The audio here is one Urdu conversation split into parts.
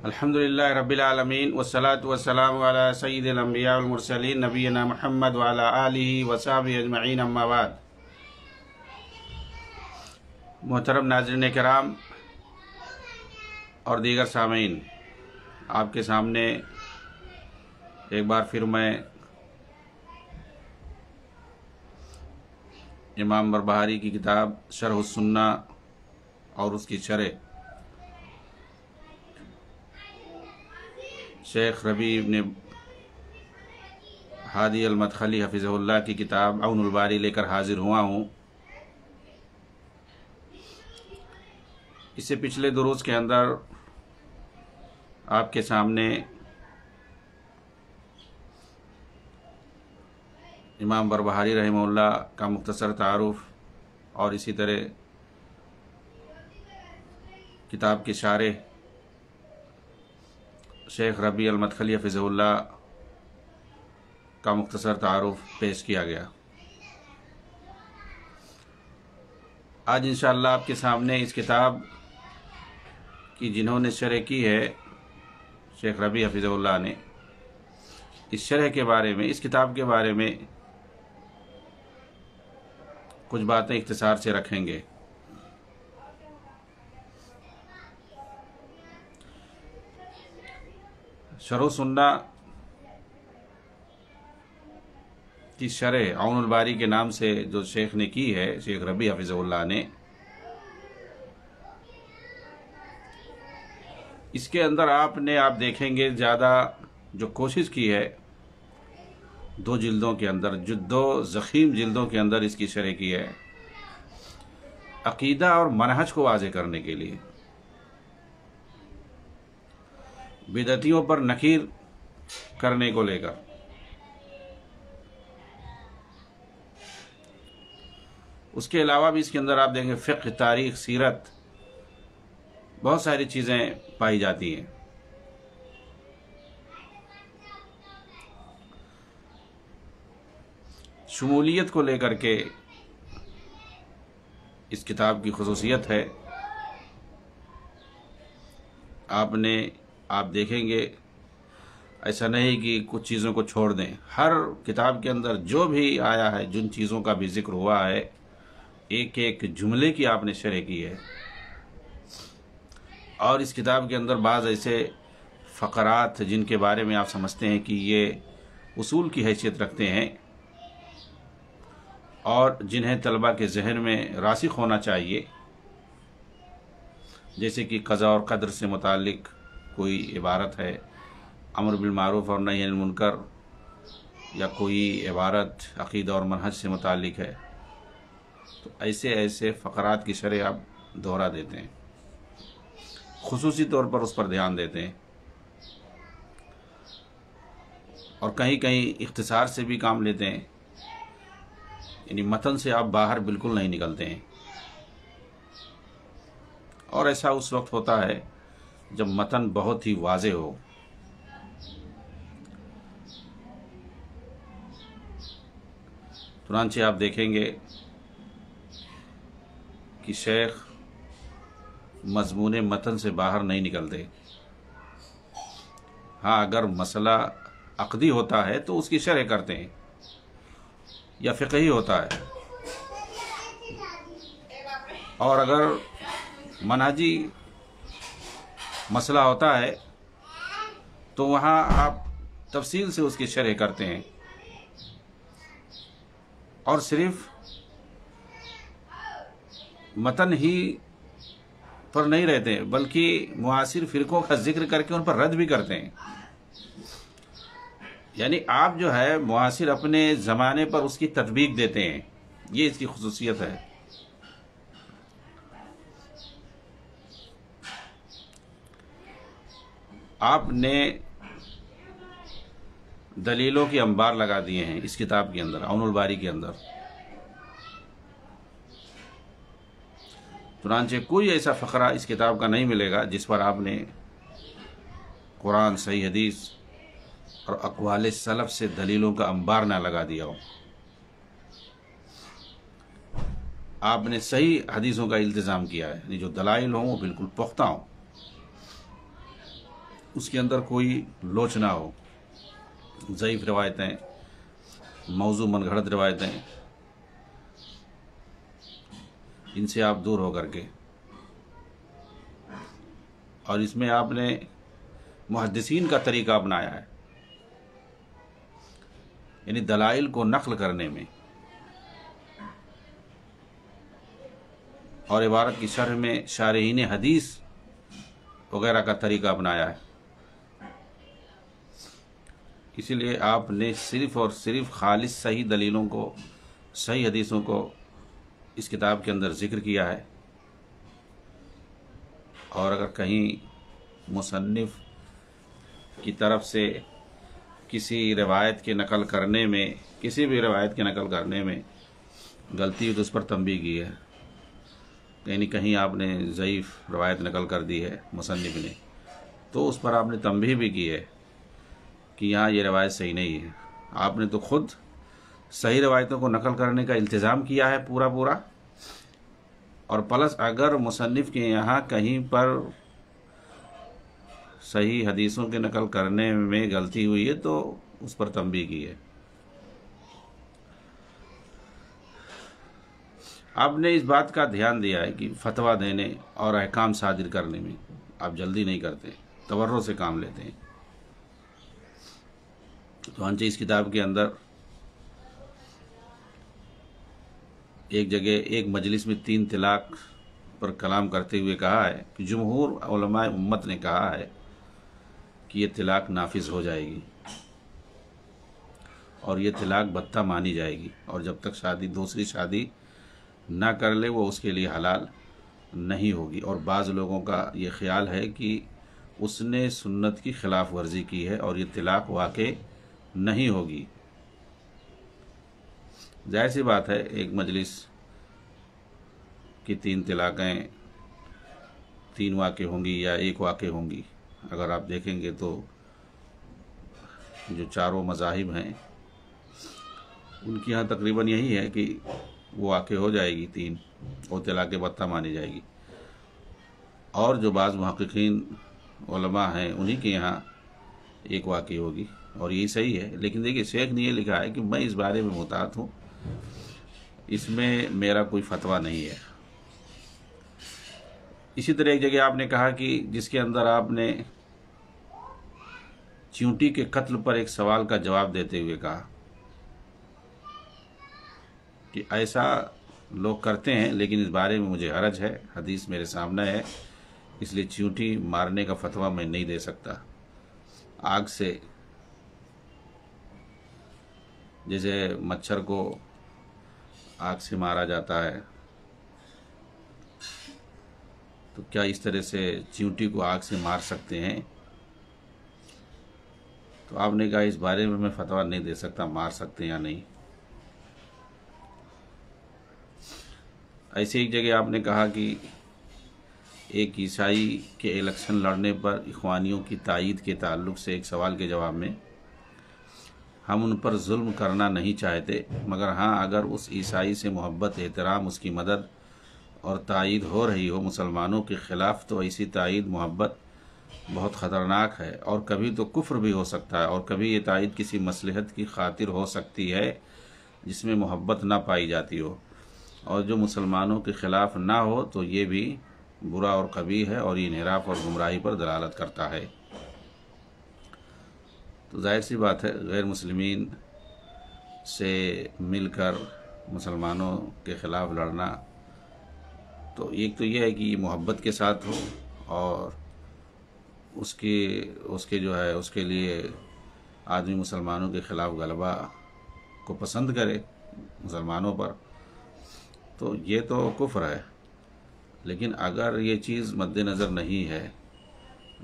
الحمدللہ رب العالمین والصلاة والسلام علی سید الانبیاء والمرسلین نبینا محمد وعلی آلہ وصحبہ اجمعین اما بعد۔ محترم ناظرین کرام اور دیگر سامعین، آپ کے سامنے ایک بار پھر میں امام بربہاری کی کتاب شرح السنہ اور اس کی شرح شیخ ربیع بن ہادی المدخلی حفظہ اللہ کی کتاب عون الباری لے کر حاضر ہوا ہوں۔ اس سے پچھلے دروس کے اندر آپ کے سامنے امام بربہاری رحمہ اللہ کا مختصر تعارف اور اسی طرح کتاب کی شارح شیخ ربیع المدخلی حفظہ اللہ کا مختصر تعارف پیش کیا گیا۔ آج انشاءاللہ آپ کے سامنے اس کتاب کی جنہوں نے شرح کی ہے شیخ ربیع حفظہ اللہ نے، اس شرح کے بارے میں، اس کتاب کے بارے میں کچھ باتیں اختصار سے رکھیں گے۔ شرح السنہ کی شرح عون الباری کے نام سے جو شیخ نے کی ہے، شیخ ربیع حفظہ اللہ نے، اس کے اندر آپ دیکھیں گے زیادہ جو کوشش کی ہے دو جلدوں کے اندر، جو دو ضخیم جلدوں کے اندر اس کی شرح کی ہے، عقیدہ اور منہج کو واضح کرنے کے لیے، بدعتیوں پر نکیر کرنے کو لے کر، اس کے علاوہ بھی اس کے اندر آپ دیکھیں گے فقہ، تاریخ، سیرت، بہت ساری چیزیں پائی جاتی ہیں۔ شمولیت کو لے کر کے اس کتاب کی خصوصیت ہے۔ آپ دیکھیں گے ایسا نہیں کہ کچھ چیزوں کو چھوڑ دیں، ہر کتاب کے اندر جو بھی آیا ہے، جن چیزوں کا بھی ذکر ہوا ہے، ایک ایک جملے کی آپ نے شرح کی ہے۔ اور اس کتاب کے اندر بعض ایسے فقرات جن کے بارے میں آپ سمجھتے ہیں کہ یہ اصول کی حیثیت رکھتے ہیں اور جنہیں طلبہ کے ذہن میں راسخ ہونا چاہیے، جیسے کہ قضاء اور قدر سے متعلق کوئی عبارت ہے، امر بالمعروف اور نہی عن المنکر، یا کوئی عبارت عقیدہ اور منہج سے متعلق ہے، تو ایسے فقرات کی شرح آپ دہرا دیتے ہیں، خصوصی طور پر اس پر دھیان دیتے ہیں، اور کہیں کہیں اختصار سے بھی کام لیتے ہیں، یعنی متن سے آپ باہر بالکل نہیں نکلتے ہیں۔ اور ایسا اس وقت ہوتا ہے جب متن بہت ہی واضح ہو۔ چنانچہ آپ دیکھیں گے کہ شیخ مضمون متن سے باہر نہیں نکلتے۔ ہاں، اگر مسئلہ عقدی ہوتا ہے تو اس کی شرح کرتے ہیں، یا فقہی ہوتا ہے، اور اگر منہجی مسئلہ ہوتا ہے تو وہاں آپ تفصیل سے اس کی شرح کرتے ہیں، اور صرف متن ہی پر نہیں رہتے بلکہ معاصر فرقوں کا ذکر کر کے ان پر رد بھی کرتے ہیں۔ یعنی آپ جو ہے معاصر اپنے زمانے پر اس کی تطبیق دیتے ہیں، یہ اس کی خصوصیت ہے۔ آپ نے دلیلوں کے انبار لگا دیے ہیں اس کتاب کے اندر، عون الباری کے اندر۔ چنانچہ کوئی ایسا فقرہ اس کتاب کا نہیں ملے گا جس پر آپ نے قرآن، صحیح حدیث اور اقوال سلف سے دلیلوں کا انبار نہ لگا دیا ہو۔ آپ نے صحیح حدیثوں کا التزام کیا ہے، یعنی جو دلائل ہوں وہ بالکل پختہ ہوں۔ اس کے اندر کوئی لوچ نہ ہو، ضعیف روایتیں، موضوع من گھڑت روایتیں، ان سے آپ دور ہو کر کے، اور اس میں آپ نے محدثین کا طریقہ اپنایا ہے، یعنی دلائل کو نقل کرنے میں اور عبارت کی شرح میں شارحین حدیث وغیرہ کا طریقہ اپنایا ہے۔ اسی لیے آپ نے صرف اور صرف خالص صحیح دلیلوں کو، صحیح حدیثوں کو اس کتاب کے اندر ذکر کیا ہے، اور اگر کہیں مصنف کی طرف سے کسی روایت کے نقل کرنے میں، کسی بھی روایت کے نقل کرنے میں غلطی تو اس پر تنبیہ کی ہے، یعنی کہیں آپ نے ضعیف روایت نقل کر دی ہے مصنف نے، تو اس پر آپ نے تنبیہ بھی کی ہے کہ یہاں یہ روایت صحیح نہیں ہے۔ آپ نے تو خود صحیح روایتوں کو نقل کرنے کا التزام کیا ہے پورا، اور پلس اگر مصنف کے یہاں کہیں پر صحیح حدیثوں کے نقل کرنے میں غلطی ہوئی ہے تو اس پر تنبیہ کی ہے۔ آپ نے اس بات کا دھیان دیا ہے کہ فتویٰ دینے اور احکام صادر کرنے میں آپ جلدی نہیں کرتے، تورع سے کام لیتے ہیں۔ تو ہنچہ اس کتاب کے اندر ایک جگہ ایک مجلس میں 3 طلاق پر کلام کرتے ہوئے کہا ہے کہ جمہور علماء امت نے کہا ہے کہ یہ طلاق نافذ ہو جائے گی اور یہ طلاق بتہ مانی جائے گی، اور جب تک دوسری شادی نہ کر لے وہ اس کے لیے حلال نہیں ہوگی۔ اور بعض لوگوں کا یہ خیال ہے کہ اس نے سنت کی خلاف ورزی کی ہے اور یہ طلاق واقع نہیں ہوگی۔ ظاہر سی بات ہے، ایک مجلس کی 3 طلاقیں 3 واقع ہوں گی یا 1 واقع ہوں گی، اگر آپ دیکھیں گے تو جو چاروں مذاہب ہیں ان کی یہاں تقریباً یہی ہے کہ وہ واقع ہو جائے گی 3، اور طلاق بتہ مانی جائے گی، اور جو بعض محققین علماء ہیں انہی کے یہاں 1 واقع ہوگی، اور یہی صحیح ہے۔ لیکن دیکھیے شیخ نے یہ لکھا ہے کہ میں اس بارے میں محتاط ہوں، اس میں میرا کوئی فتویٰ نہیں ہے۔ اسی طرح ایک جگہ آپ نے کہا کہ جس کے اندر آپ نے چیونٹی کے قتل پر ایک سوال کا جواب دیتے ہوئے کہا کہ ایسا لوگ کرتے ہیں لیکن اس بارے میں مجھے حرج ہے، حدیث میرے سامنے ہے، اس لیے چیونٹی مارنے کا فتویٰ میں نہیں دے سکتا۔ آگ سے، جیسے مچھر کو آگ سے مارا جاتا ہے، تو کیا اس طرح سے چیونٹی کو آگ سے مار سکتے ہیں؟ تو آپ نے کہا اس بارے میں فتویٰ نہیں دے سکتا مار سکتے ہیں یا نہیں۔ ایسے ایک جگہ آپ نے کہا کہ ایک عیسائی کے الیکشن لڑنے پر اخوانیوں کی تائید کے تعلق سے ایک سوال کے جواب میں، ہم ان پر ظلم کرنا نہیں چاہتے، مگر ہاں اگر اس عیسائی سے محبت، احترام، اس کی مدد اور تائید ہو رہی ہو مسلمانوں کے خلاف، تو ایسی تائید، محبت بہت خطرناک ہے، اور کبھی تو کفر بھی ہو سکتا ہے، اور کبھی یہ تائید کسی مصلحت کی خاطر ہو سکتی ہے جس میں محبت نہ پائی جاتی ہو، اور جو مسلمانوں کے خلاف نہ ہو تو یہ بھی برا اور قبیح ہے، اور یہ انحراف اور گمراہی پر دلالت کرتا ہے۔ تو ظاہر سی بات ہے، غیر مسلمین سے مل کر مسلمانوں کے خلاف لڑنا، تو ایک تو یہ ہے کہ یہ محبت کے ساتھ ہو، اور اس کے جو ہے اس کے لیے آدمی مسلمانوں کے خلاف غلبہ کو پسند کرے مسلمانوں پر، تو یہ تو کفر ہے۔ لیکن اگر یہ چیز مد نظر نہیں ہے،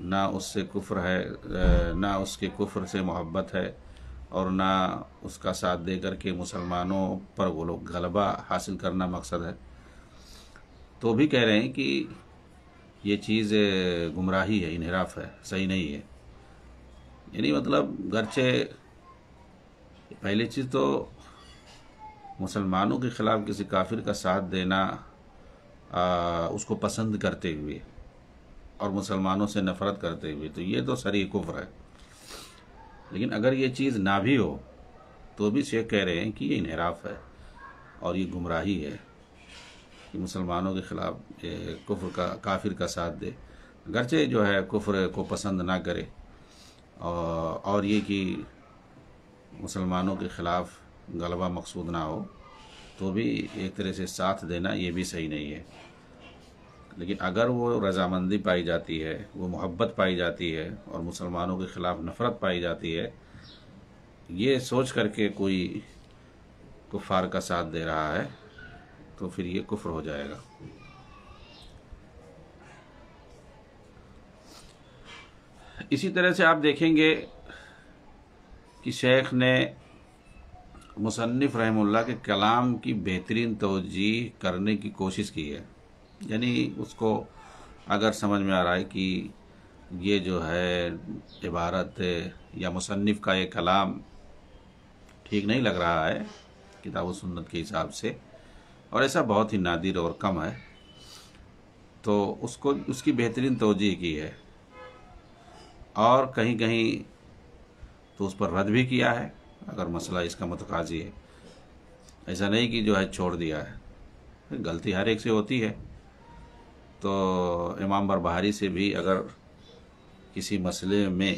نہ اس سے کفر ہے، نہ اس کے کفر سے محبت ہے، اور نہ اس کا ساتھ دے کر کے مسلمانوں پر غلبہ حاصل کرنا مقصد ہے، تو بھی کہہ رہے ہیں کہ یہ چیز گمراہی ہے، انحراف ہے، صحیح نہیں ہے۔ یعنی مطلب گرچہ پہلی چیز تو مسلمانوں کے خلاف کسی کافر کا ساتھ دینا اس کو پسند کرتے ہوئے، اور مسلمانوں سے نفرت کرتے ہوئے، تو یہ تو صریح کفر ہے۔ لیکن اگر یہ چیز نہ بھی ہو تو بھی شیخ کہہ رہے ہیں کہ یہ انحراف ہے اور یہ گمراہی ہے کہ مسلمانوں کے خلاف کافر کا ساتھ دے، اگرچہ جو ہے کفر کو پسند نہ کرے، اور یہ کہ مسلمانوں کے خلاف غلبہ مقصود نہ ہو، تو بھی ایک طرح سے ساتھ دینا یہ بھی صحیح نہیں ہے۔ لیکن اگر وہ رضامندی پائی جاتی ہے، وہ محبت پائی جاتی ہے اور مسلمانوں کے خلاف نفرت پائی جاتی ہے، یہ سوچ کر کے کوئی کفار کا ساتھ دے رہا ہے، تو پھر یہ کفر ہو جائے گا۔ اسی طرح سے آپ دیکھیں گے کہ شیخ نے مصنف رحمہ اللہ کے کلام کی بہترین توجیہ کرنے کی کوشش کی ہے، یعنی اس کو اگر سمجھ میں آ رہا ہے کہ یہ جو ہے عبارت یا مصنف کا یہ کلام ٹھیک نہیں لگ رہا ہے کتاب و سنت کے حساب سے، اور ایسا بہت ہی نادر اور کم ہے، تو اس کی بہترین توجیہ کی ہے، اور کہیں کہیں تو اس پر رد بھی کیا ہے اگر مسئلہ اس کا متقاضی ہے۔ ایسا نہیں کہ جو ہے چھوڑ دیا ہے، غلطی ہر ایک سے ہوتی ہے۔ تو امام بربہاری سے بھی اگر کسی مسئلے میں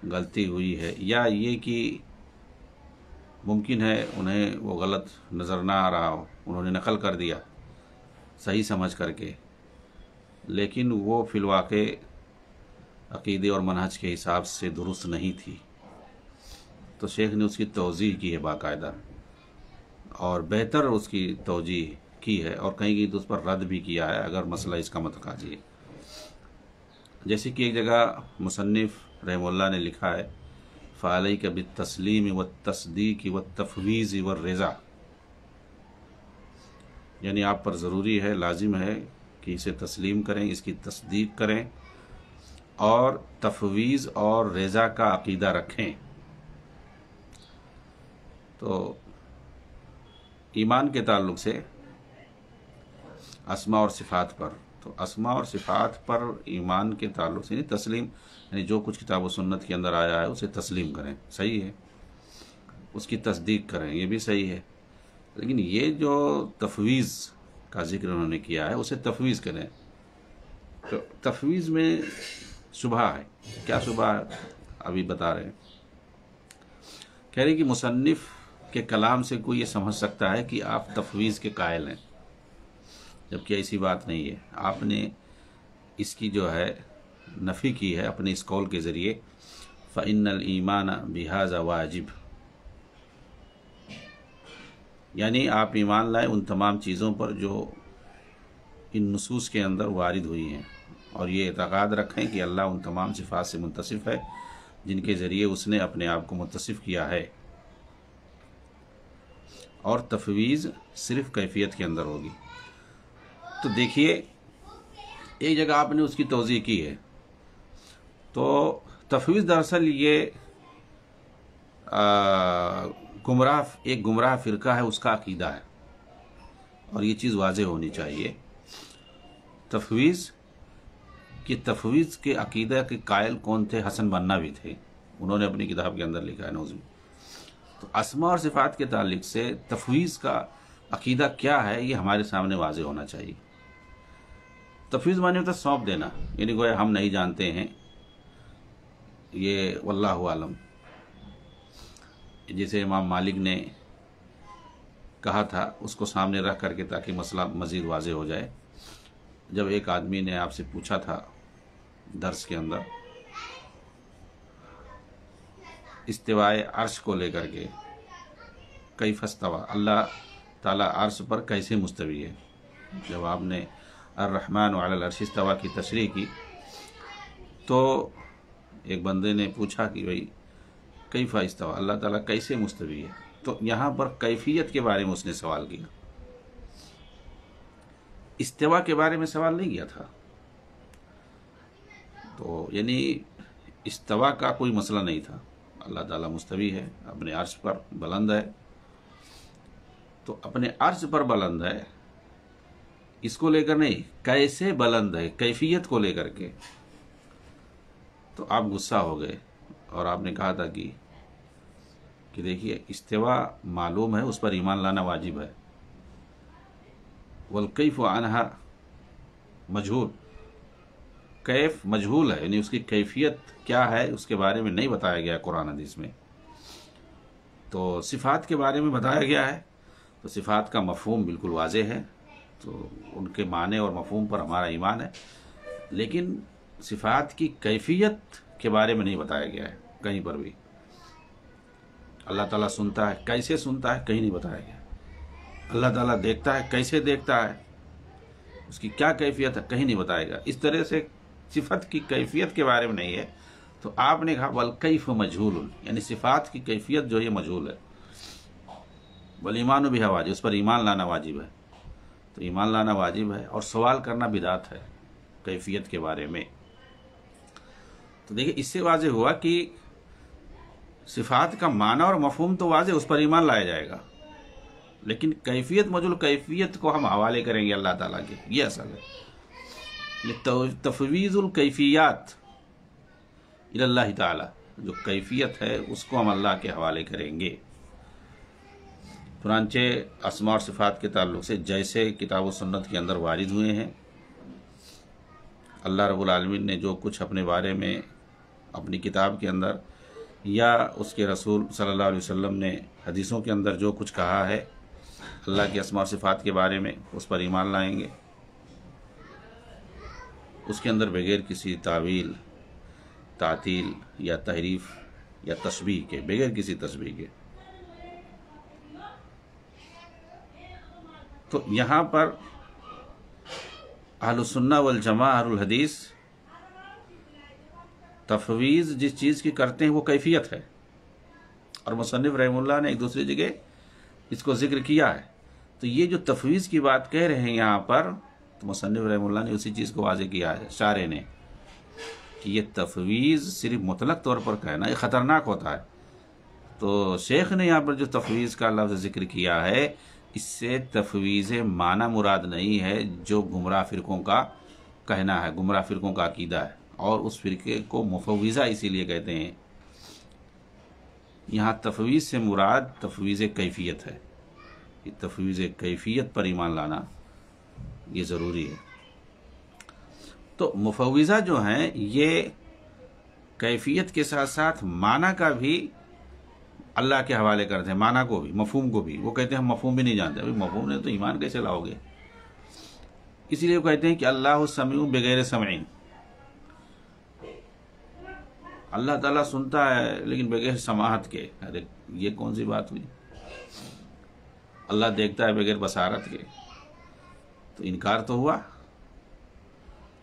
غلطی ہوئی ہے، یا یہ کہ ممکن ہے انہیں وہ غلط نظر نہ آ رہا ہو، انہوں نے نقل کر دیا صحیح سمجھ کر کے، لیکن وہ فی الواقع عقیدے اور منہج کے حساب سے درست نہیں تھی، تو شیخ نے اس کی توضیح کی ہے باقاعدہ، اور بہتر اس کی توجیہ کی ہے، اور کہیں تو اس پر رد بھی کیا ہے اگر مسئلہ اس کا متقاضی ہے۔ جیسے کہ ایک جگہ مصنف رحمہ اللہ نے لکھا ہے فَعَلَيْكَ بِالتَّسْلِيمِ وَالتَّصْدِيقِ وَالتَّفْوِيضِ وَالرِّضَا، یعنی آپ پر ضروری ہے، لازم ہے کہ اسے تسلیم کریں، اس کی تصدیق کریں، اور تفویض اور رضا کا عقیدہ رکھیں۔ تو ایمان کے تعلق سے اسماء اور صفات پر، تو اسماء اور صفات پر ایمان کے تعلق سے تسلیم، یعنی جو کچھ کتاب و سنت کے اندر آیا ہے اسے تسلیم کریں، صحیح ہے، اس کی تصدیق کریں، یہ بھی صحیح ہے، لیکن یہ جو تفویض کا ذکر انہوں نے کیا ہے اسے تفویض کریں، تو تفویض میں شبہ ہے۔ کیا شبہ ہے؟ ابھی بتا رہے ہیں، کہہ رہے کہ مصنف کے کلام سے کوئی یہ سمجھ سکتا ہے کہ آپ تفویض کے قائل ہیں، جبکہ ایسی بات نہیں ہے۔ آپ نے اس کی جو ہے نفی کی ہے اپنے اس قول کے ذریعے فَإِنَّ الْإِيمَانَ بِهَذَا واجب، یعنی آپ ایمان لائیں ان تمام چیزوں پر جو ان نصوص کے اندر وارد ہوئی ہیں، اور یہ اعتقاد رکھیں کہ اللہ ان تمام صفات سے متصف ہے جن کے ذریعے اس نے اپنے آپ کو متصف کیا ہے، اور تفویض صرف کیفیت کے اندر ہوگی۔ تو دیکھیے ایک جگہ آپ نے اس کی توضیح کی ہے، تو تفویض دراصل یہ ایک گمراہ فرقہ ہے، اس کا عقیدہ ہے، اور یہ چیز واضح ہونی چاہیے۔ تفویض کے عقیدہ کے قائل کون تھے؟ حسن بنا بھی تھے، انہوں نے اپنی کتاب کے اندر لکھا ہے نوزی۔ تو اسماء اور صفات کے تعلق سے تفویض کا عقیدہ کیا ہے یہ ہمارے سامنے واضح ہونا چاہیے۔ تفویض معنی ہوتا ہے سونپ دینا، یعنی گویا ہم نہیں جانتے ہیں، یہ واللہ عالم، جیسے امام مالک نے کہا تھا اس کو سامنے رکھ کر کے تاکہ مسئلہ مزید واضح ہو جائے۔ جب ایک آدمی نے آپ سے پوچھا تھا درس کے اندر استوائے عرش کو لے کر کے، کیف استویٰ، اللہ تعالیٰ عرش پر کیسے مستوی ہے، جب آپ نے الرحمن علی العرش استویٰ کی تشریح کی تو ایک بندے نے پوچھا کہ بھئی کیف استویٰ، اللہ تعالیٰ کیسے مستوی ہے، تو یہاں پر کیفیت کے بارے میں اس نے سوال کیا، استوا کے بارے میں سوال نہیں کیا تھا۔ تو یعنی استوا کا کوئی مسئلہ نہیں تھا، اللہ تعالیٰ مستوی ہے، اپنے عرش پر بلند ہے، تو اپنے عرش پر بلند ہے، اس کو لے کر نہیں، کیسے بلند ہے، کیفیت کو لے کر کے. تو آپ غصہ ہو گئے اور آپ نے کہا تھا کہ دیکھیے استوا معلوم ہے، اس پر ایمان لانا واجب ہے. والکیف عنہا مجہول، کیف مجہول ہے، یعنی اس کی کیفیت کیا ہے اس کے بارے میں نہیں بتایا گیا قرآن حدیث میں. تو صفات کے بارے میں بتایا گیا ہے، تو صفات کا مفہوم بالکل واضح ہے، تو ان کے معنی اور مفہوم پر ہمارا ایمان ہے. لیکن صفات کی کیفیت کے بارے میں نہیں بتایا گیا ہے کہیں پر بھی. اللہ تعالیٰ سنتا ہے، کیسے سنتا ہے کہیں نہیں بتایا گیا. اللہ تعالیٰ دیکھتا ہے، کیسے دیکھتا ہے، اس کی کیا کیفیت ہے کہیں نہیں بتائے گا. اس طرح سے صفت کی کیفیت کے بارے میں نہیں ہے. تو آپ نے کہا والکیف مجہول، یعنی صفات کی کیفیت جو یہ مجہول ہے. والایمان بہا واجب، اس پر ایمان لانا واجب ہے. تو ایمان لانا واجب ہے اور سوال کرنا بدعت ہے کیفیت کے بارے میں. تو دیکھیں اس سے واضح ہوا کہ صفات کا معنی اور مفہوم تو واضح، اس پر ایمان لایا جائے گا، لیکن کیفیت مجہول، کیفیت کو ہم حوالے کریں گے اللہ تعالیٰ کے. یہ اصل ہے، یہ تفویض الکیفیات الی اللہ تعالیٰ، جو کیفیت ہے اس کو ہم اللہ کے حوالے کریں گے. چنانچہ اسماء اور صفات کے تعلق سے جیسے کتاب و سنت کے اندر وارد ہوئے ہیں، اللہ رب العالمین نے جو کچھ اپنے بارے میں اپنی کتاب کے اندر یا اس کے رسول صلی اللہ علیہ وسلم نے حدیثوں کے اندر جو کچھ کہا ہے اللہ کے اسماء و صفات کے بارے میں، اس پر ایمان لائیں گے. اس کے اندر بغیر کسی تعویل، تعطیل یا تحریف یا تشبیہ کے، بغیر کسی تشبیہ کے. تو یہاں پر اہل السنہ والجماعہ، اہل الحدیث، تفویض جس چیز کی کرتے ہیں وہ کیفیت ہے. اور مصنف رحمہ اللہ نے ایک دوسری جگہ اس کو ذکر کیا ہے. تو یہ جو تفویض کی بات کہہ رہے ہیں یہاں پر، تو مصنف رحمہ اللہ نے اسی چیز کو واضح کیا ہے، شارح نے، کہ یہ تفویض صرف مطلق طور پر کہنا یہ خطرناک ہوتا ہے. تو شیخ نے یہاں پر جو تفویض کا لفظ ذکر کیا ہے، اس سے تفویض معنی مراد نہیں ہے جو گمراہ فرقوں کا کہنا ہے، گمراہ فرقوں کا عقیدہ ہے، اور اس فرقے کو مفوضہ اسی لیے کہتے ہیں. یہاں تفویض سے مراد تفویض کیفیت ہے. یہ تفویض کیفیت پر ایمان لانا یہ ضروری ہے. تو مفوضہ جو ہیں یہ کیفیت کے ساتھ ساتھ معنی کا بھی اللہ کے حوالے کرتے ہیں، معنی کو بھی، مفہوم کو بھی. وہ کہتے ہیں ہم مفہوم بھی نہیں جانتے. ابھی مفہوم نہیں تو ایمان کیسے لاؤ گے؟ اسی لیے وہ کہتے ہیں کہ اللہ سمیع بغیر سمعین، اللہ تعالیٰ سنتا ہے لیکن بغیر سماعت کے. ارے یہ کون سی بات ہوئی؟ اللہ دیکھتا ہے بغیر بصارت کے، تو انکار تو ہوا.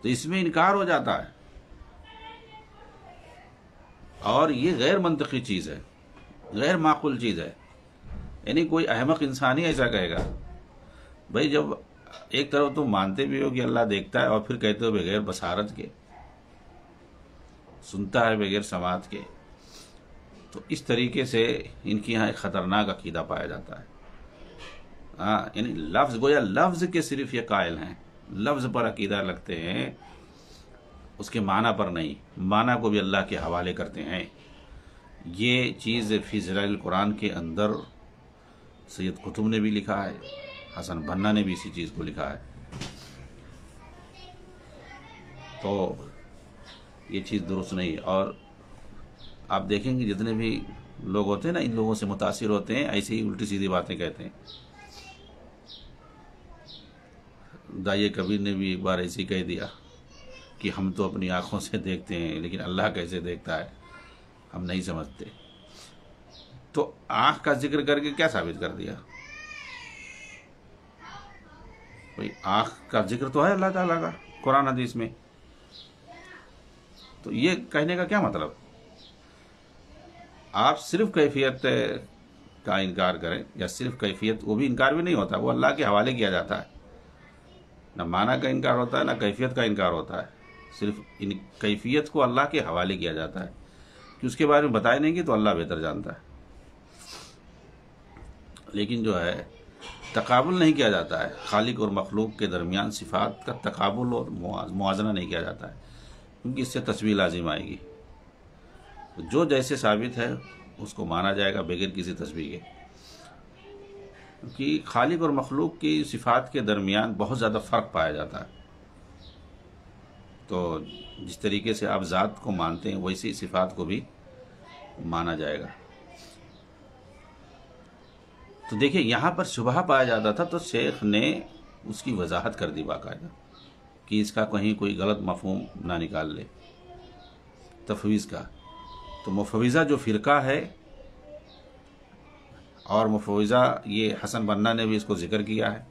تو اس میں انکار ہو جاتا ہے، اور یہ غیر منطقی چیز ہے، غیر معقول چیز ہے. یعنی کوئی احمق انسان ہی ایسا کہے گا. بھائی جب ایک طرف تم مانتے بھی ہو کہ اللہ دیکھتا ہے اور پھر کہتے ہو بغیر بصارت کے، سنتا ہے بغیر سماعت کے، تو اس طریقے سے ان کی یہاں ایک خطرناک عقیدہ پایا جاتا ہے. یعنی لفظ گویا لفظ کے صرف یہ قائل ہیں، لفظ پر عقیدہ رکھتے ہیں، اس کے معنی پر نہیں. معنی کو بھی اللہ کے حوالے کرتے ہیں. یہ چیز فی ظلال القرآن کے اندر سید قطب نے بھی لکھا ہے، حسن بنا نے بھی اسی چیز کو لکھا ہے. تو یہ چیز درست نہیں. اور آپ دیکھیں گے جتنے بھی لوگ ہوتے ہیں نا، ان لوگوں سے متاثر ہوتے ہیں، ایسے ہی الٹی سیدھی باتیں کہتے ہیں. داعیہ کبیر نے بھی ایک بار ایسے ہی کہہ دیا کہ ہم تو اپنی آنکھوں سے دیکھتے ہیں لیکن اللہ کیسے دیکھتا ہے ہم نہیں سمجھتے. تو آنکھ کا ذکر کر کے کیا ثابت کر دیا؟ بھئی آنکھ کا ذکر تو ہے اللہ تعالیٰ کا قرآن حدیث میں. تو یہ کہنے کا کیا مطلب؟ آپ صرف کیفیت کا انکار کریں، یا صرف کیفیت، وہ بھی انکار بھی نہیں ہوتا، وہ اللہ کے حوالے کیا جاتا ہے. نہ معنی کا انکار ہوتا ہے نہ کیفیت کا انکار ہوتا ہے، صرف ان کیفیت کو اللہ کے حوالے کیا جاتا ہے کہ اس کے بارے میں بتائے نہیں کہ تو اللہ بہتر جانتا ہے. لیکن جو ہے تقابل نہیں کیا جاتا ہے، خالق اور مخلوق کے درمیان صفات کا تقابل اور موازنہ نہیں کیا جاتا ہے، کیونکہ اس سے تشبیہ لازم آئے گی۔ جو جیسے ثابت ہے اس کو مانا جائے گا بغیر کسی تشبیہ کے، کیونکہ خالق اور مخلوق کی صفات کے درمیان بہت زیادہ فرق پایا جاتا ہے۔ تو جس طریقے سے آپ ذات کو مانتے ہیں ویسی صفات کو بھی مانا جائے گا۔ تو دیکھیں یہاں پر شبہہ پایا جاتا تھا تو شیخ نے اس کی وضاحت کر دی باقاعدہ کہ اس کا کہیں کوئی غلط مفہوم نہ نکال لے تفویض کا۔ تو مفوضہ جو فرقہ ہے، اور مفوضہ یہ حسن بنا نے بھی اس کو ذکر کیا ہے،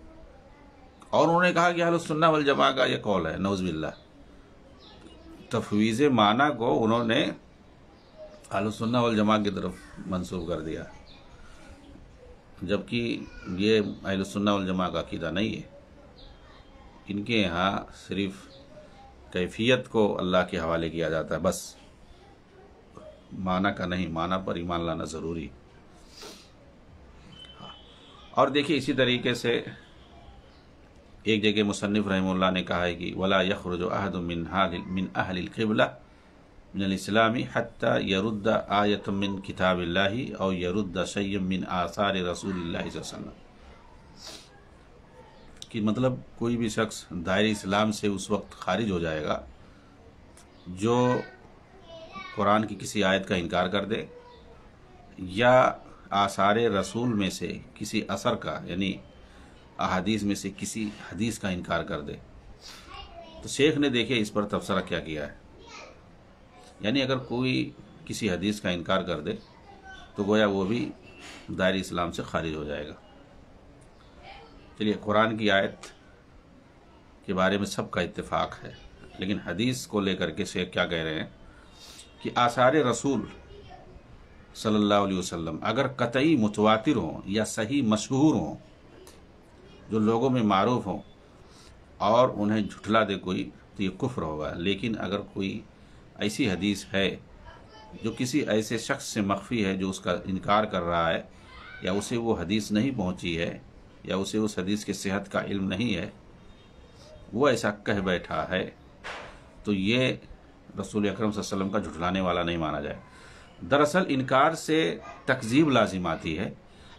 اور انہوں نے کہا کہ اہل السنہ والجماعہ کا یہ قول ہے، نعوذ باللہ۔ تفویض معنی کو انہوں نے اہل السنہ والجماعہ کی طرف منسوب کر دیا، جبکہ یہ اہل السنہ والجماعہ کا عقیدہ نہیں ہے۔ ان کے یہاں صرف کیفیت کو اللہ کے حوالے کیا جاتا ہے، بس معنی کا نہیں، معنی پر ایمان لانا ضروری۔ اور دیکھیے اسی طریقے سے ایک جگہ مصنف رحمہ اللہ نے کہا ہے کہ وَلَا يَخْرُجُ أَحَدٌ مِّنْ أَهْلِ الْقِبْلَةِ مِنَ الْإِسْلَامِ حَتَّى يَرُدَّ آيَةً مِّن كِتَابِ اللَّهِ أَوْ يَرُدَّ شَيْئًا مِّنْ آثَارِ رسول اللہ صلی اللہ علیہ وسلم، کہ مطلب کوئی بھی شخص دائرہ اسلام سے اس وقت خارج ہو جائے گا جو قرآن کی کسی آیت کا انکار کر دے یا آثار رسول میں سے کسی اثر کا، یعنی احادیث میں سے کسی حدیث کا انکار کر دے۔ تو شیخ نے دیکھے اس پر تبصرہ کیا کیا ہے، یعنی اگر کوئی کسی حدیث کا انکار کر دے تو گویا وہ بھی دائرہ اسلام سے خارج ہو جائے گا۔ چلیے قرآن کی آیت کے بارے میں سب کا اتفاق ہے، لیکن حدیث کو لے کر کے شیخ کیا کہہ رہے ہیں کہ آثار رسول صلی اللہ علیہ وسلم اگر قطعی متواتر ہوں یا صحیح مشہور ہوں، جو لوگوں میں معروف ہوں، اور انہیں جھٹلا دے کوئی تو یہ کفر ہوگا۔ لیکن اگر کوئی ایسی حدیث ہے جو کسی ایسے شخص سے مخفی ہے جو اس کا انکار کر رہا ہے، یا اسے وہ حدیث نہیں پہنچی ہے، یا اسے اس حدیث کے صحت کا علم نہیں ہے، وہ ایسا کہہ بیٹھا ہے، تو یہ رسول اکرم صلی اللہ علیہ وسلم کا جھٹلانے والا نہیں مانا جائے۔ دراصل انکار سے تکذیب لازم آتی ہے۔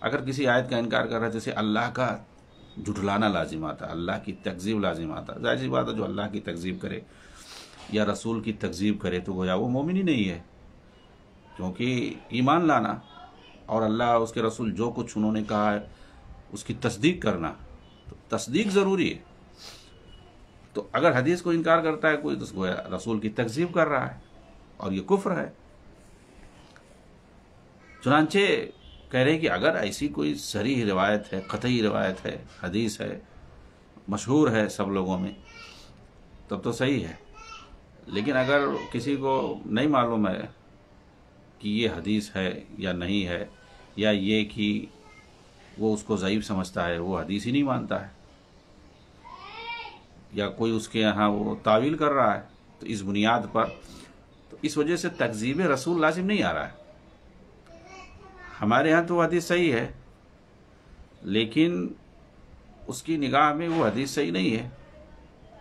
اگر کسی آیت کا انکار کر رہا ہے، جیسے اللہ کا جھٹلانا لازم آتا ہے، اللہ کی تکذیب لازم آتا ہے۔ ظاہر سی بات ہے جو اللہ کی تکذیب کرے یا رسول کی تکذیب کرے تو گویا وہ مومن ہی نہیں ہے، کیونکہ ایمان لانا اور اللہ اس کے رسول جو کچھ انہوں نے کہا ہے اس کی تصدیق کرنا، تو تصدیق ضروری ہے۔ تو اگر حدیث کو انکار کرتا ہے کوئی تو گویا رسول کی تکذیب کر رہا ہے، اور یہ کفر ہے۔ چنانچہ کہہ رہے ہیں کہ اگر ایسی کوئی صریح روایت ہے، قطعی روایت ہے، حدیث ہے، مشہور ہے سب لوگوں میں، تب تو صحیح ہے۔ لیکن اگر کسی کو نہیں معلوم ہے کہ یہ حدیث ہے یا نہیں ہے، یا یہ کہ وہ اس کو ضعیف سمجھتا ہے، وہ حدیث ہی نہیں مانتا ہے، یا کوئی اس کے یہاں وہ تعویل کر رہا ہے، تو اس بنیاد پر تو اس وجہ سے تکذیب رسول لازم نہیں آ رہا ہے۔ ہمارے ہاں تو وہ حدیث صحیح ہے، لیکن اس کی نگاہ میں وہ حدیث صحیح نہیں ہے،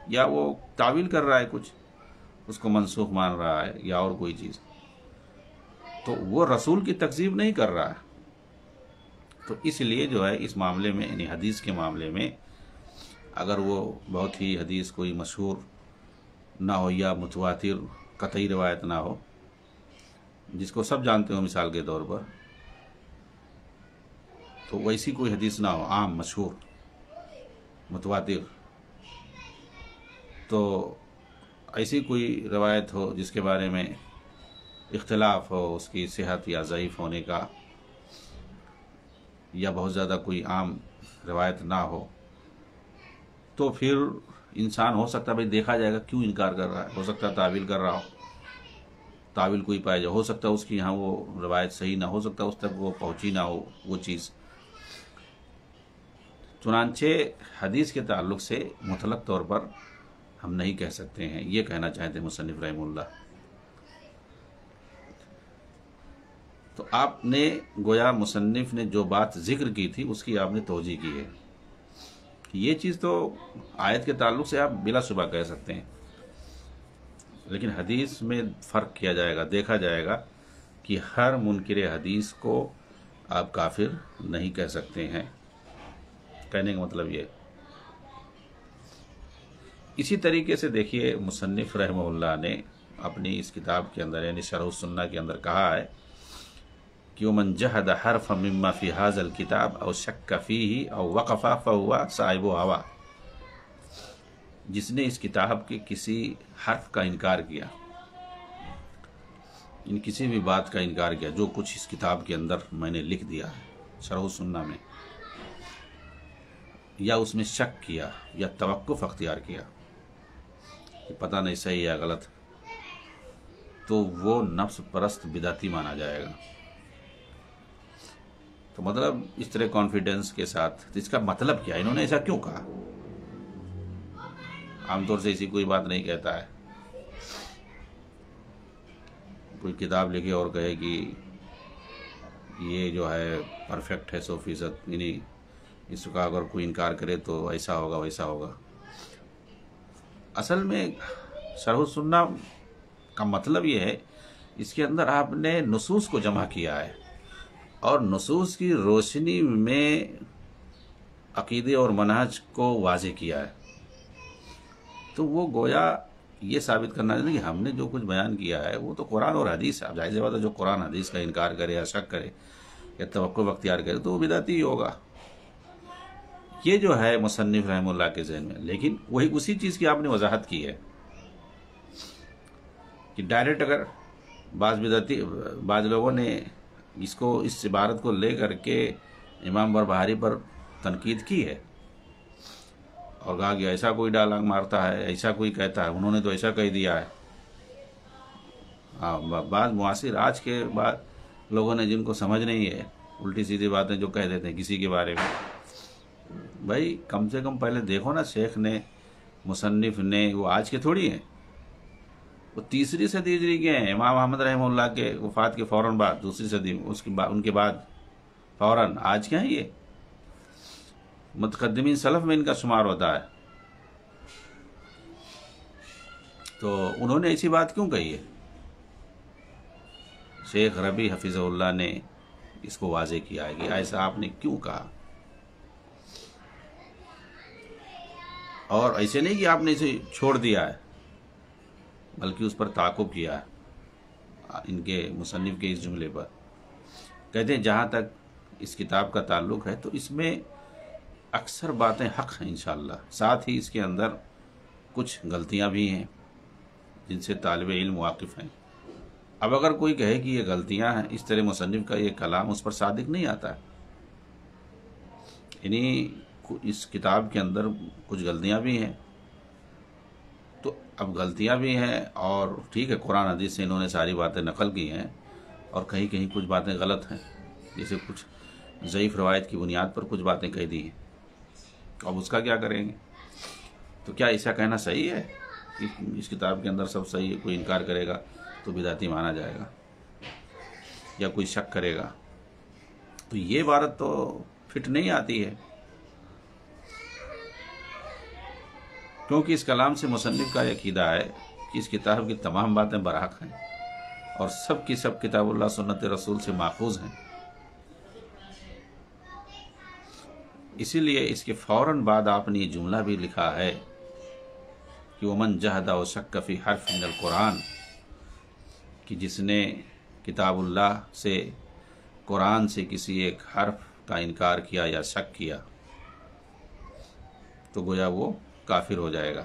یا وہ تعویل کر رہا ہے، کچھ اس کو منسوخ مان رہا ہے یا اور کوئی چیز، تو وہ رسول کی تکذیب نہیں کر رہا ہے۔ تو اس لیے جو ہے اس معاملے میں، یعنی حدیث کے معاملے میں، اگر وہ بہت ہی حدیث کوئی مشہور نہ ہو یا متواتر قطعی روایت نہ ہو جس کو سب جانتے ہو مثال کے طور پر، تو ویسی کوئی حدیث نہ ہو، عام مشہور متواتر، تو ایسی کوئی روایت ہو جس کے بارے میں اختلاف ہو اس کی صحت یا ضعیف ہونے کا، یا بہت زیادہ کوئی عام روایت نہ ہو، تو پھر انسان ہو سکتا ہے بھائی دیکھا جائے گا کیوں انکار کر رہا ہے، ہو سکتا ہے تعویل کر رہا ہو، تعویل کوئی پائے جائے، ہو سکتا ہے اس کی یہاں وہ روایت صحیح نہ ہو سکتا، اس تک وہ پہنچی نہ ہو وہ چیز۔ چنانچہ حدیث کے تعلق سے مطلق طور پر ہم نہیں کہہ سکتے ہیں، یہ کہنا چاہتے ہیں مصنف رحمہ اللہ۔ تو آپ نے گویا مصنف نے جو بات ذکر کی تھی اس کی آپ نے توجیہ کی ہے یہ چیز تو آیت کے تعلق سے آپ بلا شبہ کہہ سکتے ہیں، لیکن حدیث میں فرق کیا جائے گا، دیکھا جائے گا کہ ہر منکر حدیث کو آپ کافر نہیں کہہ سکتے ہیں۔ کہنے کا مطلب یہ۔ اسی طریقے سے دیکھیے مصنف رحمہ اللہ نے اپنی اس کتاب کے اندر یعنی شرح السنہ کے اندر کہا ہے کہ ومن جحد حرفا مما فی ھذا الکتاب او شک فیہ او وقف فہو صاحب ہوا، جس نے اس کتاب کے کسی حرف کا انکار کیا، ان کسی بھی بات کا انکار کیا جو کچھ اس کتاب کے اندر میں نے لکھ دیا ہے شرح السنہ میں، یا اس میں شک کیا یا توقف اختیار کیا کہ پتہ نہیں صحیح یا غلط، تو وہ نفس پرست بدعتی مانا جائے گا۔ تو مطلب اس طرح کانفیڈنس کے ساتھ، اس کا مطلب کیا، انہوں نے ایسا کیوں کہا؟ عام طور سے ایسی کوئی بات نہیں کہتا ہے، کوئی کتاب لکھے اور کہے کہ یہ جو ہے پرفیکٹ ہے 100%، یعنی اس کا اگر کوئی انکار کرے تو ایسا ہوگا ویسا ہوگا۔ اصل میں شرح السنہ کا مطلب یہ ہے اس کے اندر آپ نے نصوص کو جمع کیا ہے اور نصوص کی روشنی میں عقیدے اور منہج کو واضح کیا ہے، تو وہ گویا یہ ثابت کرنا چاہتے کہ ہم نے جو کچھ بیان کیا ہے وہ تو قرآن اور حدیث ہے۔ اب ظاہر سی بات ہے جو قرآن حدیث کا انکار کرے یا شک کرے یا توقف اختیار کرے تو وہ بدعتی ہی ہوگا۔ یہ جو ہے مصنف رحمہ اللہ کے ذہن میں، لیکن وہی اسی چیز کی آپ نے وضاحت کی ہے کہ ڈائریکٹ اگر بعض لوگوں نے اس عبارت کو لے کر کے امام بربہاری پر تنقید کی ہے اور کہا کہ ایسا کوئی ڈائلاگ مارتا ہے، ایسا کوئی کہتا ہے، انہوں نے تو ایسا کہہ دیا ہے۔ بعض معاصر آج کے بعد لوگوں نے جن کو سمجھ نہیں ہے الٹی سیدھی باتیں جو کہہ دیتے ہیں کسی کے بارے میں، بھائی کم سے کم پہلے دیکھو نا، شیخ نے مصنف نے، وہ آج کے تھوڑی ہیں، وہ 3ری صدی ہجری کے ہیں، امام احمد رحمہ اللہ کے وفات کے فوراً بعد 2ری صدی ان کے بعد فوراً، آج کیا ہیں یہ متقدمین سلف میں ان کا شمار ہوتا ہے۔ تو انہوں نے ایسی بات کیوں کہی ہے؟ شیخ ربیع حفظہ اللہ نے اس کو واضح کیا ہے کہ ایسا آپ نے کیوں کہا، اور ایسے نہیں کہ آپ نے اسے چھوڑ دیا ہے بلکہ اس پر تعاقب کیا ہے ان کے مصنف کے اس جملے پر۔ کہتے ہیں جہاں تک اس کتاب کا تعلق ہے تو اس میں اکثر باتیں حق ہیں انشاءاللہ، ساتھ ہی اس کے اندر کچھ غلطیاں بھی ہیں جن سے طالب علم واقف ہیں۔ اب اگر کوئی کہے کہ یہ غلطیاں ہیں، اس طرح مصنف کا یہ کلام اس پر صادق نہیں آتا ہے، یعنی اس کتاب کے اندر کچھ غلطیاں بھی ہیں، تو اب غلطیاں بھی ہیں اور ٹھیک ہے قرآن حدیث سے انہوں نے ساری باتیں نقل کی ہیں اور کہیں کہیں کچھ باتیں غلط ہیں، جیسے کچھ ضعیف روایت کی بنیاد پر کچھ باتیں کہہ دی ہیں، اب اس کا کیا کریں گے؟ تو کیا ایسا کہنا صحیح ہے کہ اس کتاب کے اندر سب صحیح ہے، کوئی انکار کرے گا تو بدعتی مانا جائے گا یا کوئی شک کرے گا؟ تو یہ عبارت تو فٹ نہیں آتی ہے، کیونکہ اس کلام سے مصنف کا یہ عقیدہ ہے کہ اس کتاب کی تمام باتیں برحق ہیں اور سب کی سب کتاب اللہ سنت رسول سے ماخوذ ہیں۔ اسی لیے اس کے فوراً بعد آپ نے یہ جملہ بھی لکھا ہے کہ ومن جحد و شک فی حرف من القرآن، کہ جس نے کتاب اللہ سے، قرآن سے کسی ایک حرف کا انکار کیا یا شک کیا تو گویا وہ کافر ہو جائے گا۔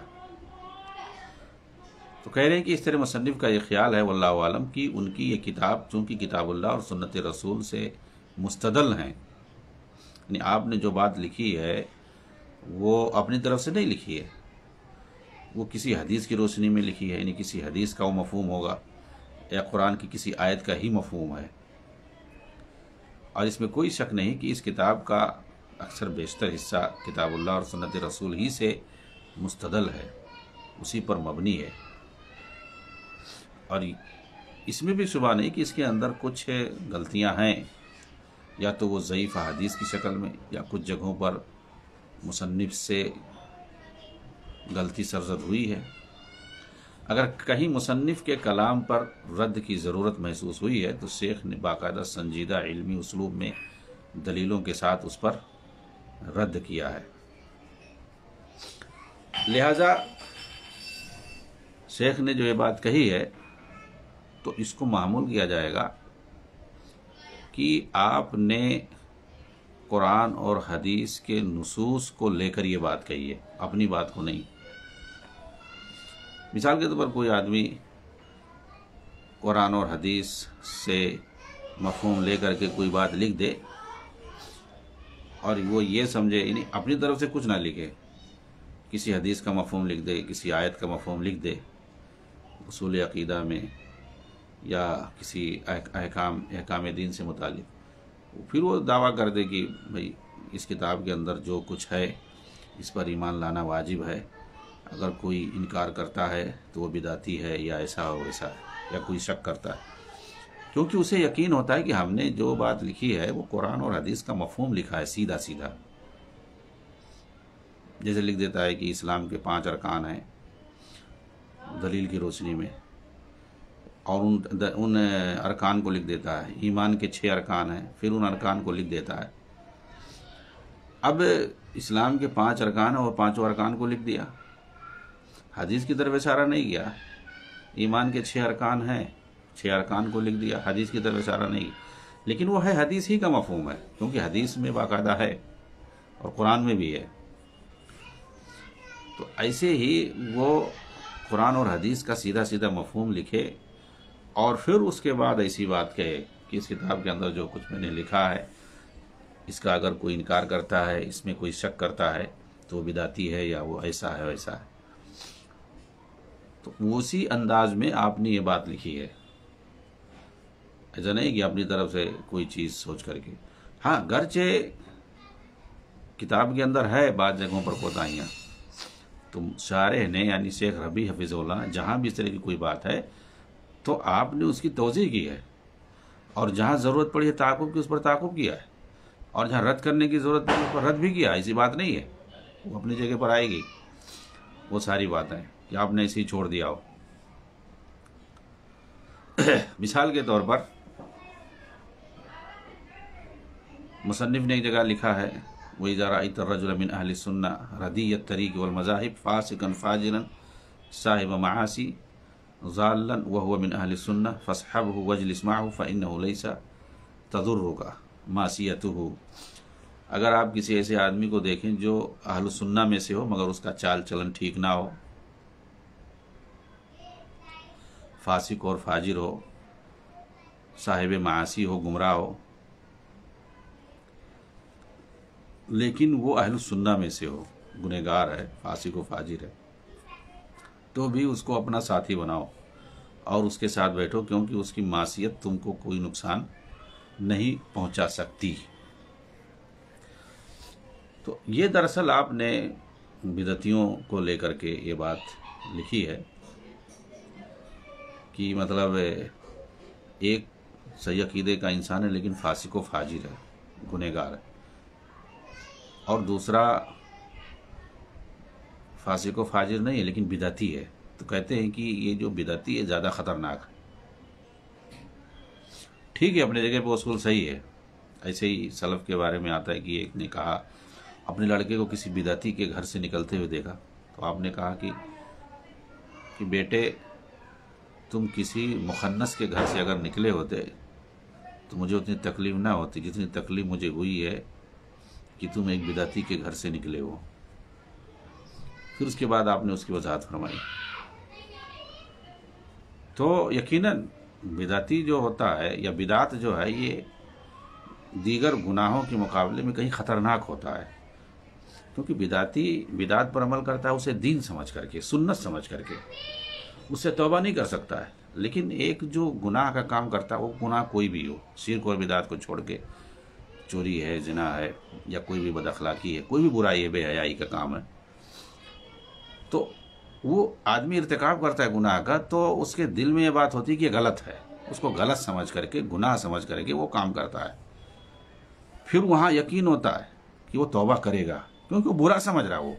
تو کہہ رہے ہیں کہ اس طرح مصنف کا یہ خیال ہے واللہ عالم کی ان کی یہ کتاب چونکہ کتاب اللہ اور سنت رسول سے مستدل ہیں، یعنی آپ نے جو بات لکھی ہے وہ اپنی طرف سے نہیں لکھی ہے، وہ کسی حدیث کی روشنی میں لکھی ہے، یعنی کسی حدیث کا وہ مفہوم ہوگا یا قرآن کی کسی آیت کا ہی مفہوم ہے، اور اس میں کوئی شک نہیں کہ اس کتاب کا اکثر بیشتر حصہ کتاب اللہ اور سنت رسول ہی سے مستدل ہے، اسی پر مبنی ہے، اور اس میں بھی شبہ نہیں کہ اس کے اندر کچھ غلطیاں ہیں، یا تو وہ ضعیف حدیث کی شکل میں یا کچھ جگہوں پر مصنف سے غلطی سرزد ہوئی ہے، اگر کہیں مصنف کے کلام پر رد کی ضرورت محسوس ہوئی ہے تو شیخ نے باقاعدہ سنجیدہ علمی اسلوب میں دلیلوں کے ساتھ اس پر رد کیا ہے۔ لہذا شیخ نے جو یہ بات کہی ہے تو اس کو معمول کیا جائے گا کہ آپ نے قرآن اور حدیث کے نصوص کو لے کر یہ بات کہی ہے، اپنی بات کو نہیں۔ مثال کے طور پر کوئی آدمی قرآن اور حدیث سے مفہوم لے کر کے کوئی بات لکھ دے اور وہ یہ سمجھے، یعنی اپنی طرف سے کچھ نہ لکھے، کسی حدیث کا مفہوم لکھ دے، کسی آیت کا مفہوم لکھ دے اصول عقیدہ میں یا کسی احکام دین سے متعلق، پھر وہ دعویٰ کر دے کہ بھئی اس کتاب کے اندر جو کچھ ہے اس پر ایمان لانا واجب ہے، اگر کوئی انکار کرتا ہے تو وہ بدعتی ہے یا ایسا ہو ویسا ہے، یا کوئی شک کرتا ہے، کیونکہ اسے یقین ہوتا ہے کہ ہم نے جو بات لکھی ہے وہ قرآن اور حدیث کا مفہوم لکھا ہے سیدھا سیدھا۔ جیسے لکھ دیتا ہے کہ اسلام کے 5 ارکان ہیں دلیل کی روشنی میں، اور ان ارکان کو لکھ دیتا ہے، ایمان کے 6 ارکان ہیں، پھر ان ارکان کو لکھ دیتا ہے۔ اب اسلام کے 5 ارکان ہیں اور 5 ارکان کو لکھ دیا، حدیث کی طرف اشارہ نہیں کیا۔ ایمان کے 6 ارکان ہیں، 6 ارکان کو لکھ دیا، حدیث کی طرف اشارہ نہیں، لیکن وہ ہے حدیث ہی کا مفہوم ہے، کیونکہ حدیث میں باقاعدہ ہے اور قرآن میں بھی ہے۔ تو ایسے ہی وہ قرآن اور حدیث کا سیدھا سیدھا مفہوم لکھے اور پھر اس کے بعد ایسی بات کہے کہ اس کتاب کے اندر جو کچھ میں نے لکھا ہے اس کا اگر کوئی انکار کرتا ہے، اس میں کوئی شک کرتا ہے تو وہ بدعتی ہے یا وہ ایسا ہے ویسا ہے۔ تو اسی انداز میں آپ نے یہ بات لکھی ہے، ایسا نہیں کہ اپنی طرف سے کوئی چیز سوچ کر کے۔ ہاں، گرچہ کتاب کے اندر ہے بعض جگہوں پر کوتاہیاں، تو شارح نے یعنی شیخ ربیع حفظہ اللہ نے جہاں بھی اس طرح کی کوئی بات ہے تو آپ نے اس کی توضیح کی ہے، اور جہاں ضرورت پڑی ہے تعاقب کی اس پر تعاقب کیا ہے، اور جہاں رد کرنے کی ضرورت پڑی اس پر رد بھی کیا۔ ایسی بات نہیں ہے، وہ اپنی جگہ پر آئے گی وہ ساری باتیں کہ آپ نے اسے ہی چھوڑ دیا ہو۔ مثال کے طور پر مصنف نے ایک جگہ لکھا ہے وَإِذَا رَأَيْتَ الرَّجُلَ مِنْ أَهْلِ السُّنَّةِ رَدِيَّ الطَّرِيقِ وَالْمَذَاهِبِ فَاسِقًا فَاجِرًا صَاحِبَ مَعَاصِي ضَالًّا وَهُوَ مِنْ أَهْلِ السُّنَّةِ فَاصْحَبْهُ وَاجْلِسْ مَعَهُ فَإِنَّهُ لَيْسَ تَضُرُّكَ مَعْصِيَتُهُ۔ اگر آپ کسی ایسے آدمی کو دیکھیں جو اہل السنہ میں سے ہو مگر اس کا چال چلن ٹھیک نہ ہو، فاسق اور فاجر ہو، صاحب معاصی ہو، گمراہ ہو، لیکن وہ اہل السنہ میں سے ہو، گنہگار ہے، فاسق و فاجر ہے، تو بھی اس کو اپنا ساتھی بناؤ اور اس کے ساتھ بیٹھو، کیونکہ اس کی معصیت تم کو کوئی نقصان نہیں پہنچا سکتی۔ تو یہ دراصل آپ نے بدعتیوں کو لے کر کے یہ بات لکھی ہے کہ مطلب ایک صحیح عقیدے کا انسان ہے لیکن فاسق و فاجر ہے، گنہگار ہے، اور دوسرا فاسق و فاجر نہیں ہے لیکن بدعتی ہے، تو کہتے ہیں کہ یہ جو بدعتی ہے زیادہ خطرناک ہے۔ ٹھیک ہے، اپنے جگہ پہ اصول صحیح ہے۔ ایسے ہی سلف کے بارے میں آتا ہے کہ ایک نے کہا اپنے لڑکے کو کسی بدعتی کے گھر سے نکلتے ہوئے دیکھا، تو آپ نے کہا کہ بیٹے تم کسی مخنث کے گھر سے اگر نکلے ہوتے تو مجھے اتنی تکلیف نہ ہوتی جتنی تکلیف مجھے ہوئی ہے کہ تم ایک بدعتی کے گھر سے نکلے ہو۔ پھر اس کے بعد آپ نے اس کی وضاحت فرمائی۔ تو یقیناً بدعتی جو ہوتا ہے یا بدعت جو ہے یہ دیگر گناہوں کے مقابلے میں کہیں خطرناک ہوتا ہے، کیونکہ بدعتی بدعت پر عمل کرتا ہے اسے دین سمجھ کر کے، سنت سمجھ کر کے، اس سے توبہ نہیں کر سکتا ہے۔ لیکن ایک جو گناہ کا کام کرتا ہے وہ گناہ کوئی بھی ہو، شرک اور بدعت کو چھوڑ کے، چوری ہے، زنا ہے، یا کوئی بھی بد اخلاقی ہے، کوئی بھی برائی ہے، بے حیائی کا کام ہے، تو وہ آدمی ارتکاب کرتا ہے گناہ کا، تو اس کے دل میں یہ بات ہوتی ہے کہ یہ غلط ہے، اس کو غلط سمجھ کر کے، گناہ سمجھ کر کے وہ کام کرتا ہے۔ پھر وہاں یقین ہوتا ہے کہ وہ توبہ کرے گا، کیونکہ وہ برا سمجھ رہا، وہ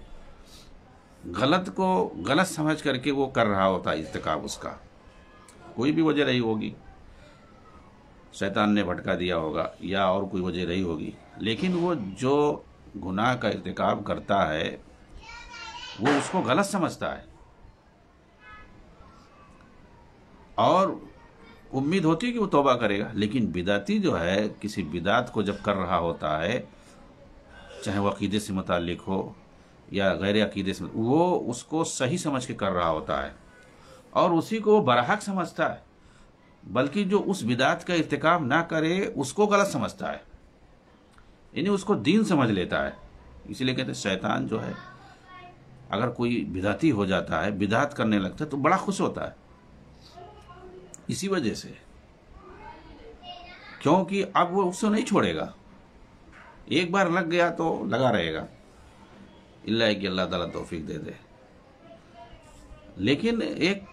غلط کو غلط سمجھ کر کے وہ کر رہا ہوتا ہے ارتکاب اس کا، کوئی بھی وجہ رہی ہوگی، شیطان نے بھٹکا دیا ہوگا یا اور کوئی وجہ رہی ہوگی، لیکن وہ جو گناہ کا ارتکاب کرتا ہے وہ اس کو غلط سمجھتا ہے، اور امید ہوتی ہے کہ وہ توبہ کرے گا۔ لیکن بدعتی جو ہے کسی بدعت کو جب کر رہا ہوتا ہے، چاہے وہ عقیدے سے متعلق ہو یا غیر عقیدے سے، وہ اس کو صحیح سمجھ کے کر رہا ہوتا ہے اور اسی کو وہ برحق سمجھتا ہے، بلکہ جو اس بدعت کا ارتکاب نہ کرے اس کو غلط سمجھتا ہے، یعنی اس کو دین سمجھ لیتا ہے۔ اسی لیے کہتے ہیں شیطان جو ہے اگر کوئی بدعتی ہو جاتا ہے، بدعت کرنے لگتا ہے تو بڑا خوش ہوتا ہے، اسی وجہ سے، کیونکہ اب وہ اس سے نہیں چھوڑے گا، ایک بار لگ گیا تو لگا رہے گا، اللہ کہ اللہ تعالیٰ توفیق دے دے۔ لیکن ایک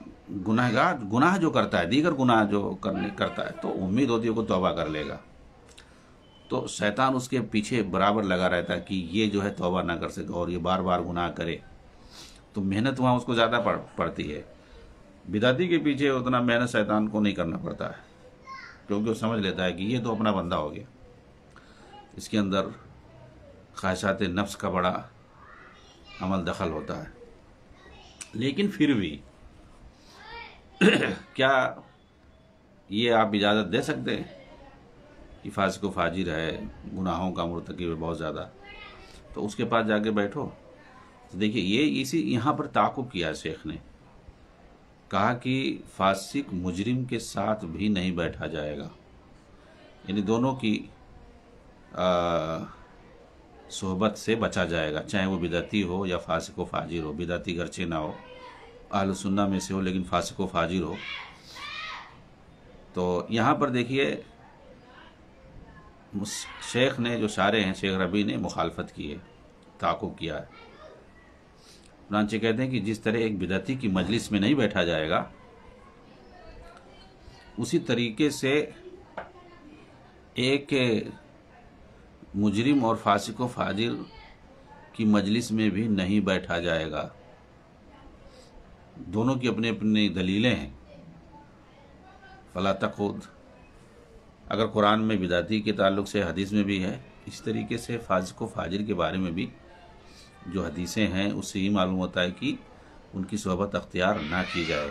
گناہ جو کرتا ہے، دیگر گناہ جو کرتا ہے، تو امید ہوتی ہے کہ توبہ کر لے گا، تو شیطان اس کے پیچھے برابر لگا رہتا ہے کہ یہ جو ہے توبہ نہ کر سکے اور یہ بار بار گناہ کرے، تو محنت وہاں اس کو زیادہ پڑتی ہے۔ بدعتی کے پیچھے اتنا محنت شیطان کو نہیں کرنا پڑتا ہے، کیونکہ وہ سمجھ لیتا ہے کہ یہ تو اپنا بندہ ہو گیا، اس کے اندر خواہشات نفس کا بڑا عمل دخل ہوتا ہے۔ لیکن پھر بھی کیا یہ آپ اجازت دے سکتے ہیں کہ فاسق و فاجر ہے، گناہوں کا مرتکب ہے بہت زیادہ، تو اس کے پاس جا کے بیٹھو؟ تو دیکھیے یہاں پر تعاقب کیا شیخ نے، کہا کہ فاسق مجرم کے ساتھ بھی نہیں بیٹھا جائے گا، یعنی دونوں کی صحبت سے بچا جائے گا، چاہے وہ بدعتی ہو یا فاسق و فاجر ہو، بدعتی گرچہ نہ ہو، اہل سنہ میں سے ہو لیکن فاسق و فاجر ہو۔ تو یہاں پر دیکھیے شیخ نے جو شارح ہیں، شیخ ربیع نے مخالفت کی ہے، تعاقب کیا ہے، چنانچہ کہتے ہیں کہ جس طرح ایک بدعتی کی مجلس میں نہیں بیٹھا جائے گا، اسی طریقے سے ایک مجرم اور فاسق و فاجر کی مجلس میں بھی نہیں بیٹھا جائے گا۔ دونوں کی اپنی اپنی دلیلیں ہیں، فلا تقعد، اگر قرآن میں بدعتی کے تعلق سے حدیث میں بھی ہے، اس طریقے سے فاسق و فاجر کے بارے میں بھی جو حدیثیں ہیں اس سے یہ معلوم ہوتا ہے کہ ان کی صحبت اختیار نہ کی جائے۔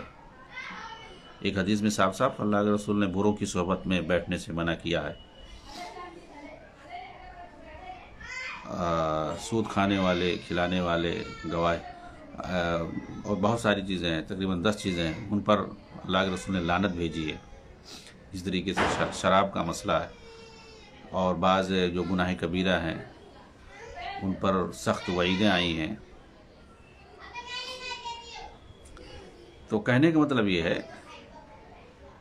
ایک حدیث میں صاف صاف اللہ کے رسول نے بروں کی صحبت میں بیٹھنے سے منع کیا ہے، سود کھانے والے، کھلانے والے، گواہ اور بہت ساری چیزیں ہیں، تقریباً 10 چیزیں ہیں، ان پر اللہ کے رسول نے لعنت بھیجی ہے۔ اس طریقے سے شراب کا مسئلہ ہے، اور بعض جو گناہ کبیرہ ہیں ان پر سخت وعیدیں آئی ہیں۔ تو کہنے کا مطلب یہ ہے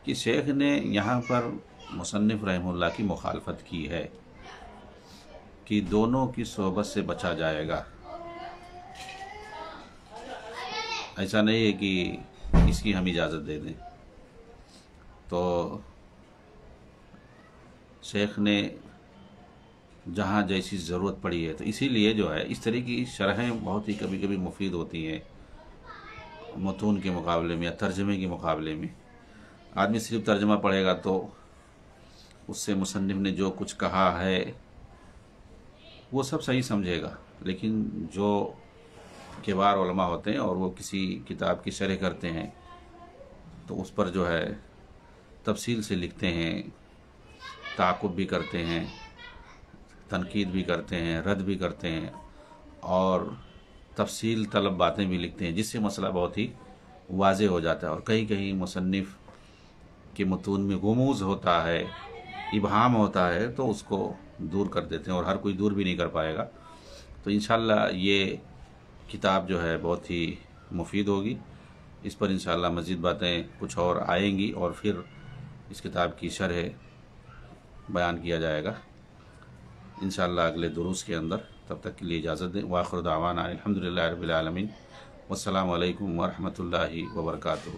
کہ شیخ نے یہاں پر مصنف رحمہ اللہ کی مخالفت کی ہے کہ دونوں کی صحبت سے بچا جائے گا، ایسا نہیں ہے کہ اس کی ہم اجازت دے دیں۔ تو شیخ نے جہاں جیسی ضرورت پڑی ہے، تو اسی لیے جو ہے اس طرح کی شرحیں بہت ہی کبھی کبھی مفید ہوتی ہیں متون کے مقابلے میں یا ترجمے کے مقابلے میں۔ آدمی صرف ترجمہ پڑھے گا تو اس سے مصنف نے جو کچھ کہا ہے وہ سب صحیح سمجھے گا، لیکن جو کبار علماء ہوتے ہیں اور وہ کسی کتاب کی شرح کرتے ہیں تو اس پر جو ہے تفصیل سے لکھتے ہیں، تعاقب بھی کرتے ہیں، تنقید بھی کرتے ہیں، رد بھی کرتے ہیں، اور تفصیل طلب باتیں بھی لکھتے ہیں، جس سے مسئلہ بہت ہی واضح ہو جاتا ہے۔ اور کہیں کہیں مصنف کے متون میں غموض ہوتا ہے، ابہام ہوتا ہے، تو اس کو دور کر دیتے ہیں، اور ہر کوئی دور بھی نہیں کر پائے گا۔ تو انشاءاللہ یہ کتاب جو ہے بہت ہی مفید ہوگی، اس پر انشاءاللہ مزید باتیں کچھ اور آئیں گی، اور پھر اس کتاب کی شرح بیان کیا جائے گا انشاءاللہ اگلے دروس کے اندر۔ تب تک کے لیے اجازت دیں، وآخر دعوانا الحمدللہ رب العالمین، والسلام علیکم ورحمۃ اللہ وبرکاتہ۔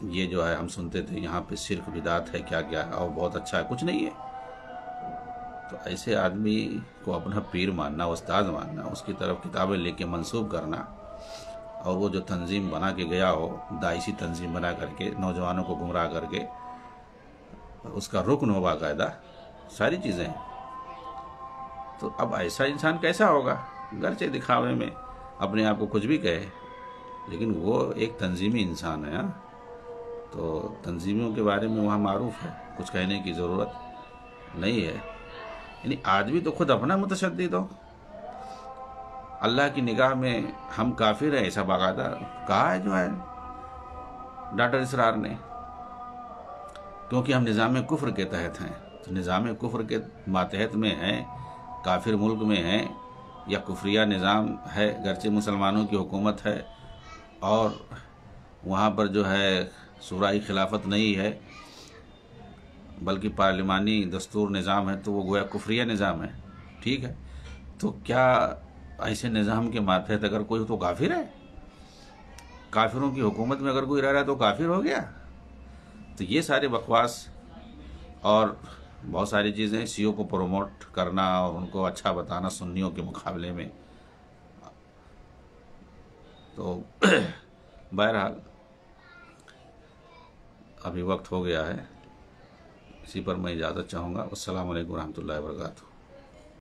یہ جو ہے ہم سنتے تھے یہاں پہ شرک بدعت ہے کیا کیا ہے اور بہت اچھا ہے، کچھ نہیں ہے۔ تو ایسے آدمی کو اپنا پیر ماننا، استاد ماننا، اس کی طرف کتابیں لے کے منسوب کرنا، اور وہ جو تنظیم بنا کے گیا ہو، داعشی تنظیم بنا کر کے نوجوانوں کو گمراہ کر کے، اس کا رکن ہو باقاعدہ، ساری چیزیں ہیں۔ تو اب ایسا انسان کیسا ہوگا؟ گرچہ دکھاوے میں اپنے آپ کو کچھ بھی کہے، لیکن وہ ایک تنظیمی انسان ہے۔ ہاں، تو تنظیموں کے بارے میں وہاں معروف ہے، کچھ کہنے کی ضرورت نہیں ہے۔ یعنی آدمی تو خود اپنا متشدد ہو، اللہ کی نگاہ میں ہم کافر ہیں ایسا باقاعدہ کہا ہے جو ہے ڈاکٹر اسرار نے، کیونکہ ہم نظام کفر کے تحت ہیں۔ تو نظام کفر کے ماتحت میں ہیں، کافر ملک میں ہیں، یا کفریہ نظام ہے، گرچہ مسلمانوں کی حکومت ہے اور وہاں پر جو ہے شورائی خلافت نہیں ہے بلکہ پارلیمانی دستور نظام ہے، تو وہ گویا کفریہ نظام ہے، ٹھیک ہے۔ تو کیا ایسے نظام کے ماتحت اگر کوئی تو کافر ہے؟ کافروں کی حکومت میں اگر کوئی رہ رہا ہے تو کافر ہو گیا؟ تو یہ سارے بکواس اور بہت ساری چیزیں، شیعوں کو پروموٹ کرنا اور ان کو اچھا بتانا سنیوں کے مقابلے میں، تو بہرحال ابھی وقت ہو گیا ہے، اسی پر میں اجازت چاہوں گا۔ السلام علیکم ورحمۃ اللہ وبرکاتہ۔